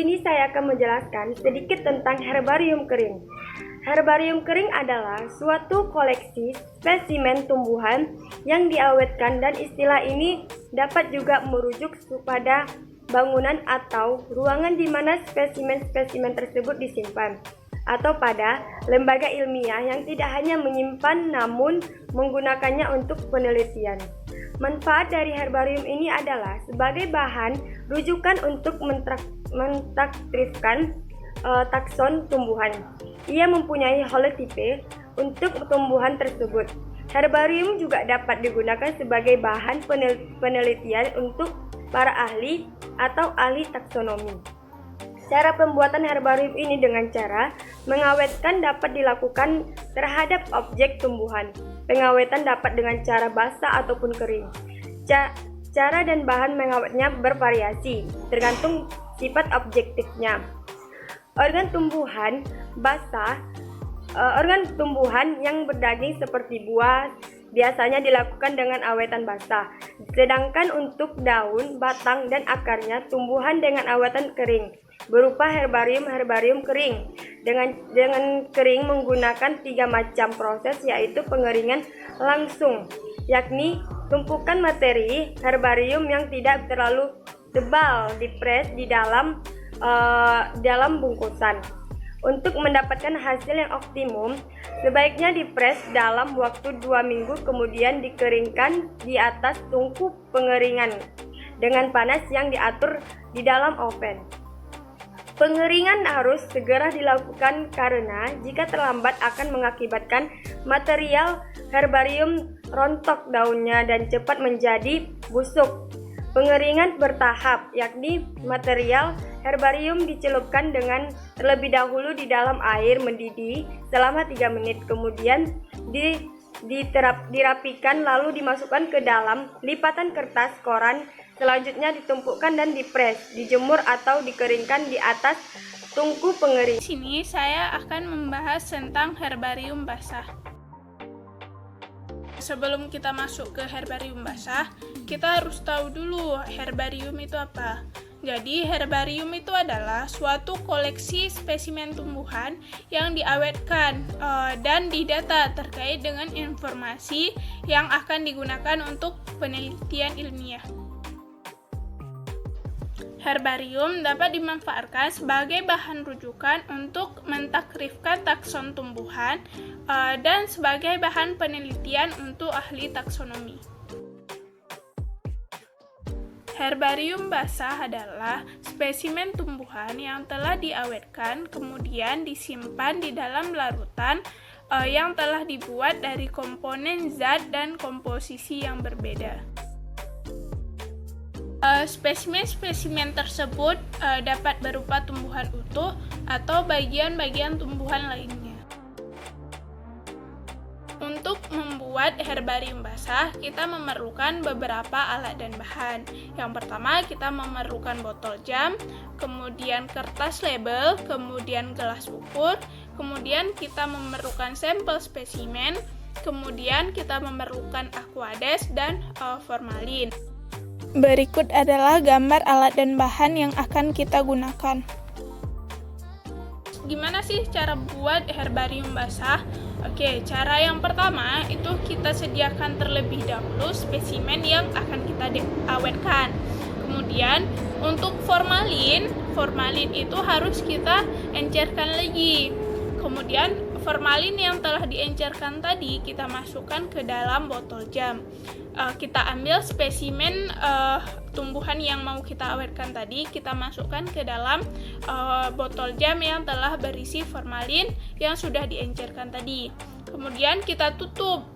sini saya akan menjelaskan sedikit tentang herbarium kering. Herbarium kering adalah suatu koleksi spesimen tumbuhan yang diawetkan, dan istilah ini dapat juga merujuk kepada bangunan atau ruangan di mana spesimen-spesimen tersebut disimpan, atau pada lembaga ilmiah yang tidak hanya menyimpan namun menggunakannya untuk penelitian. Manfaat dari herbarium ini adalah sebagai bahan rujukan untuk mentakrifkan takson tumbuhan. Ia mempunyai holotipe untuk tumbuhan tersebut. Herbarium juga dapat digunakan sebagai bahan penelitian untuk para ahli atau ahli taksonomi. Cara pembuatan herbarium ini dengan cara mengawetkan dapat dilakukan terhadap objek tumbuhan. Pengawetan dapat dengan cara basah ataupun kering. Cara dan bahan mengawetnya bervariasi, tergantung sifat objektifnya. Organ tumbuhan basah, organ tumbuhan yang berdaging seperti buah biasanya dilakukan dengan awetan basah. Sedangkan untuk daun, batang, dan akarnya tumbuhan dengan awetan kering, berupa herbarium kering. Dengan kering menggunakan 3 macam proses, yaitu pengeringan langsung, yakni tumpukan materi herbarium yang tidak terlalu tebal dipres di dalam bungkusan. Untuk mendapatkan hasil yang optimum, sebaiknya dipres dalam waktu 2 minggu, kemudian dikeringkan di atas tungku pengeringan dengan panas yang diatur di dalam oven. Pengeringan harus segera dilakukan karena jika terlambat akan mengakibatkan material herbarium rontok daunnya dan cepat menjadi busuk. Pengeringan bertahap, yakni material herbarium dicelupkan dengan terlebih dahulu di dalam air mendidih selama 3 menit, kemudian dirapikan lalu dimasukkan ke dalam lipatan kertas koran. Selanjutnya ditumpukkan dan dipres, dijemur atau dikeringkan di atas tungku pengering. Di sini saya akan membahas tentang herbarium basah. Sebelum kita masuk ke herbarium basah, kita harus tahu dulu herbarium itu apa. Jadi, herbarium itu adalah suatu koleksi spesimen tumbuhan yang diawetkan dan didata terkait dengan informasi yang akan digunakan untuk penelitian ilmiah. Herbarium dapat dimanfaatkan sebagai bahan rujukan untuk mentakrifkan takson tumbuhan dan sebagai bahan penelitian untuk ahli taksonomi. Herbarium basah adalah spesimen tumbuhan yang telah diawetkan kemudian disimpan di dalam larutan yang telah dibuat dari komponen zat dan komposisi yang berbeda. Spesimen-spesimen tersebut dapat berupa tumbuhan utuh atau bagian-bagian tumbuhan lainnya. Untuk membuat herbarium basah, kita memerlukan beberapa alat dan bahan. Yang pertama, kita memerlukan botol jam, kemudian kertas label, kemudian gelas ukur, kemudian kita memerlukan sampel spesimen, kemudian kita memerlukan aquades dan formalin. Berikut adalah gambar alat dan bahan yang akan kita gunakan. Gimana sih cara buat herbarium basah? Oke, cara yang pertama itu kita sediakan terlebih dahulu spesimen yang akan kita awetkan. Kemudian untuk formalin itu harus kita encerkan lagi. Kemudian formalin yang telah diencerkan tadi kita masukkan ke dalam botol jam. Kita ambil spesimen tumbuhan yang mau kita awetkan tadi, kita masukkan ke dalam botol jam yang telah berisi formalin yang sudah diencerkan tadi. Kemudian kita tutup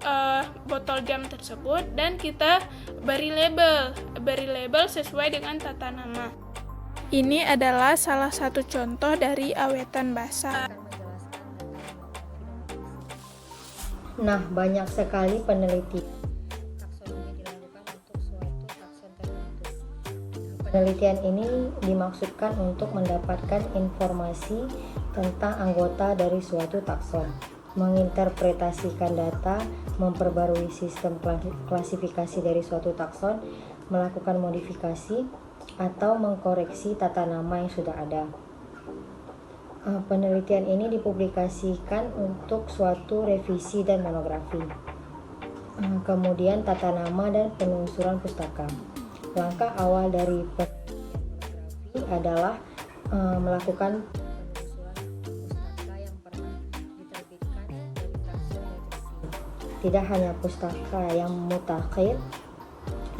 botol jam tersebut dan kita beri label sesuai dengan tata nama. Ini adalah salah satu contoh dari awetan basah. Nah, banyak sekali penelitian taksonomi dilakukan untuk suatu takson tertentu. Penelitian ini dimaksudkan untuk mendapatkan informasi tentang anggota dari suatu takson, menginterpretasikan data, memperbarui sistem klasifikasi dari suatu takson, melakukan modifikasi, atau mengkoreksi tata nama yang sudah ada. Penelitian ini dipublikasikan untuk suatu revisi dan monografi. Kemudian tata nama dan penelusuran pustaka. Langkah awal dari penelitian monografi adalah melakukan penelusuran pustaka yang pernah diterbitkan dari takson literatur. Tidak hanya pustaka yang mutakhir,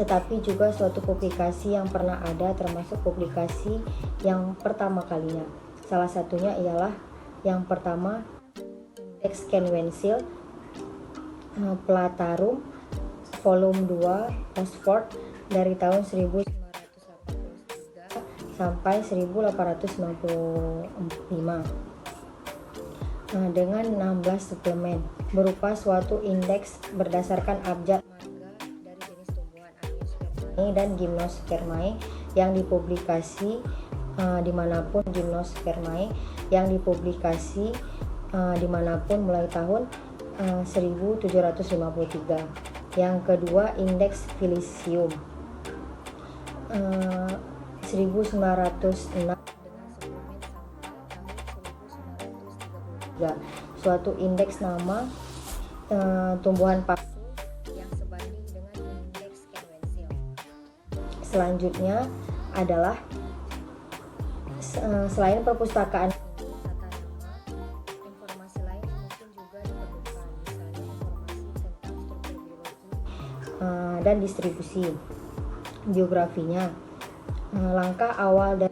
tetapi juga suatu publikasi yang pernah ada, termasuk publikasi yang pertama kalinya. Salah satunya ialah yang pertama, Index Kenwensil Platarum volume 2 Oxford dari tahun 1983 sampai 1895 dengan 16 suplemen berupa suatu indeks berdasarkan abjad marga dari jenis tumbuhan Angiospermae dan Gymnospermae yang dipublikasi dimanapun Gymnospermae yang dipublikasi dimanapun mulai tahun 1753. Yang kedua, indeks Filicium 1906 dengan suplemen sampai tahun 1933. Suatu indeks nama tumbuhan paku yang sebanding dengan indeks Kenwensil. Selanjutnya adalah selain perpustakaan dan distribusi biografinya. Langkah awal untuk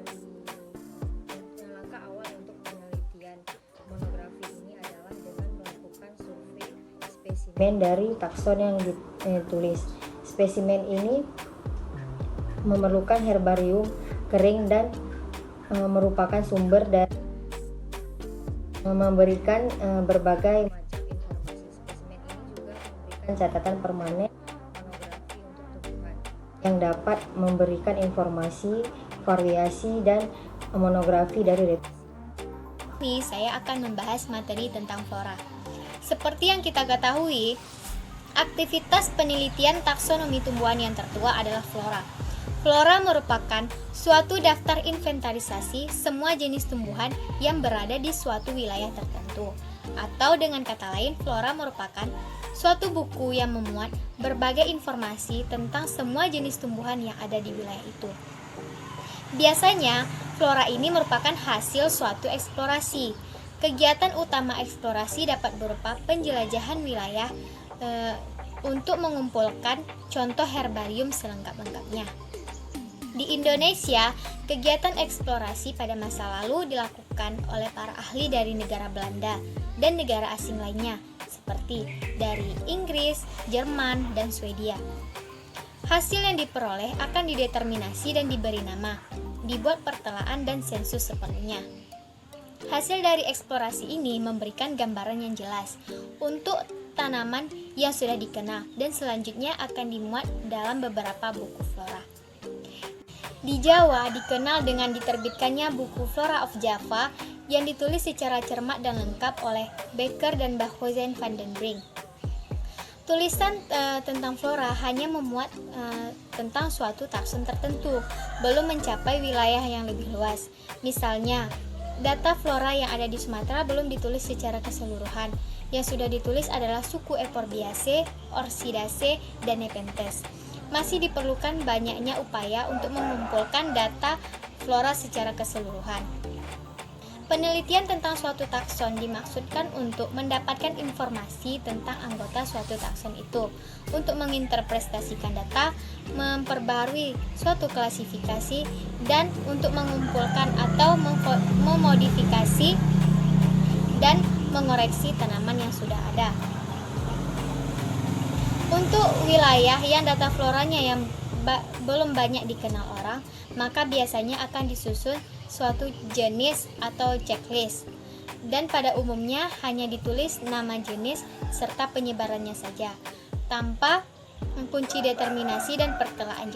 penelitian monografi ini adalah dengan melakukan survei spesimen dari takson yang ditulis. Spesimen ini memerlukan herbarium kering dan merupakan sumber dan memberikan berbagai macam informasi. Spesimen ini juga memberikan catatan permanen yang dapat memberikan informasi, variasi, dan monografi dari revisi. Ini saya akan membahas materi tentang flora. Seperti yang kita ketahui, aktivitas penelitian taksonomi tumbuhan yang tertua adalah flora. Flora merupakan suatu daftar inventarisasi semua jenis tumbuhan yang berada di suatu wilayah tertentu. Atau dengan kata lain, flora merupakan suatu buku yang memuat berbagai informasi tentang semua jenis tumbuhan yang ada di wilayah itu. Biasanya, flora ini merupakan hasil suatu eksplorasi. Kegiatan utama eksplorasi dapat berupa penjelajahan wilayah untuk mengumpulkan contoh herbarium selengkap-lengkapnya. Di Indonesia, kegiatan eksplorasi pada masa lalu dilakukan oleh para ahli dari negara Belanda dan negara asing lainnya, seperti dari Inggris, Jerman, dan Swedia. Hasil yang diperoleh akan dideterminasi dan diberi nama, dibuat pertelaan dan sensus sepenuhnya. Hasil dari eksplorasi ini memberikan gambaran yang jelas untuk tanaman yang sudah dikenal dan selanjutnya akan dimuat dalam beberapa buku flora. Di Jawa dikenal dengan diterbitkannya buku Flora of Java yang ditulis secara cermat dan lengkap oleh Becker dan Bachhuizen van den Brink. Tulisan tentang flora hanya memuat tentang suatu takson tertentu, belum mencapai wilayah yang lebih luas. Misalnya, data flora yang ada di Sumatera belum ditulis secara keseluruhan. Yang sudah ditulis adalah suku Eporbiaceae, Orchidaceae, dan Nepenthes. Masih diperlukan banyaknya upaya untuk mengumpulkan data flora secara keseluruhan. Penelitian tentang suatu takson dimaksudkan untuk mendapatkan informasi tentang anggota suatu takson itu, untuk menginterpretasikan data, memperbarui suatu klasifikasi, dan untuk mengumpulkan atau memodifikasi dan mengoreksi tanaman yang sudah ada. Untuk wilayah yang data floranya yang belum banyak dikenal orang, maka biasanya akan disusun suatu jenis atau checklist, dan pada umumnya hanya ditulis nama jenis serta penyebarannya saja, tanpa kunci determinasi dan pertelaan.